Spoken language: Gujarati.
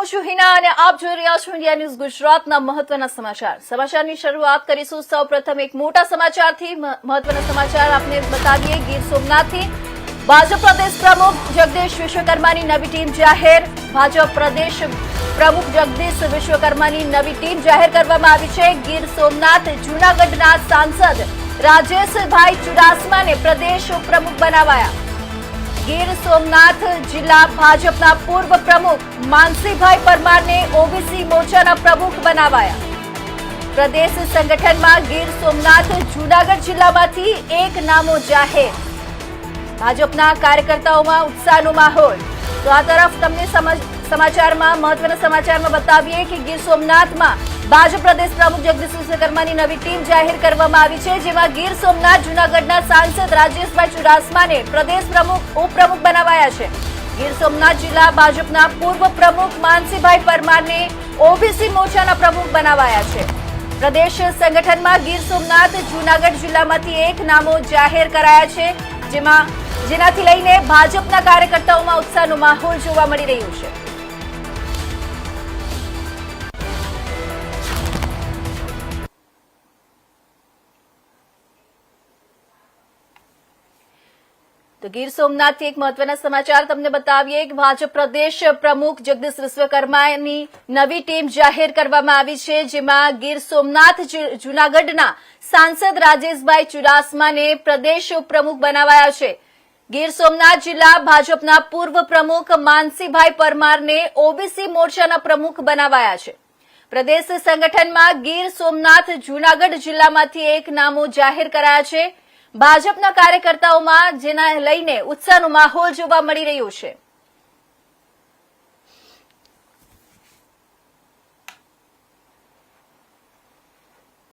હું છું હિના અને આપ જોઈ રહ્યા છો ઇન્ડિયા ન્યૂઝ ગુજરાતના મહત્વના સમાચાર। સમાચારની શરૂઆત કરીશું સૌપ્રથમ એક મોટા સમાચારથી। મહત્વના સમાચાર આપને બતાવીએ ગીર સોમનાથથી ભાજપ પ્રદેશ પ્રમુખ જગદીશ વિશ્વકર્માની નવી ટીમ જાહેર। ભાજપ પ્રદેશ પ્રમુખ જગદીશ વિશ્વકર્માની નવી ટીમ જાહેર કરવામાં આવી છે। ગીર સોમનાથ જૂનાગઢના સાંસદ રાજેશભાઈ ચુડાસમાને પ્રદેશ પ્રમુખ બનાવાયા। ગીર સોમનાથ જિલ્લા ભાજપના પૂર્વ પ્રમુખ માનસીભાઈ પરમારને ઓબીસી મોરચાના પ્રમુખ બનાવાયા। પ્રદેશ સંગઠનમાં ગીર સોમનાથ જૂનાગઢ જિલ્લામાંથી એક નામો જાહેર। ભાજપના કાર્યકર્તાઓમાં ઉત્સાહનો માહોલ। તો આ તરફ તમને સમાચારમાં મહત્વના સમાચારમાં બતાવીએ કે ગીર સોમનાથમાં ભાજપ પ્રદેશ પ્રમુખ જગદીશ વિશ્વકર્માની નવી ટીમ જાહેર કરવામાં આવી છે, જેમાં ગીર સોમનાથ જૂનાગઢના સાંસદ રાજેશભાઈ ચુડાસમાને પ્રદેશ પ્રમુખ ઉપપ્રમુખ બનાવાયા છે। ગીર સોમનાથ જિલ્લા ભાજપના પૂર્વ પ્રમુખ માનસીભાઈ પરમારને ઓબીસી મોરચાના પ્રમુખ બનાવાયા છે। પ્રદેશ સંગઠનમાં ગીર સોમનાથ જૂનાગઢ જિલ્લામાંથી એક નામો જાહેર કરાયા છે, જેનાથી લઈને ભાજપના કાર્યકર્તાઓમાં ઉત્સાહનો માહોલ જોવા મળી રહ્યો છે। તો ગીર સોમનાથથી એક મહત્વના સમાચાર તમને બતાવીએ કે ભાજપ પ્રદેશ પ્રમુખ જગદીશ વિશ્વકર્માની નવી ટીમ જાહેર કરવામાં આવી છે, જેમાં ગીર સોમનાથ જૂનાગઢના સાંસદ રાજેશભાઈ ચુડાસમાને પ્રદેશ પ્રમુખ બનાવાયા છે। ગીર સોમનાથ જિલ્લા ભાજપના પૂર્વ પ્રમુખ માનસીભાઈ પરમારને ઓબીસી મોરચાના પ્રમુખ બનાવાયા છે। પ્રદેશ સંગઠનમાં ગીર સોમનાથ જૂનાગઢ જિલ્લામાંથી એક નામો જાહેર કરાયા છે। ભાજપના કાર્યકર્તાઓમાં જેના લઈને ઉત્સાહનો માહોલ જોવા મળી રહ્યો છે।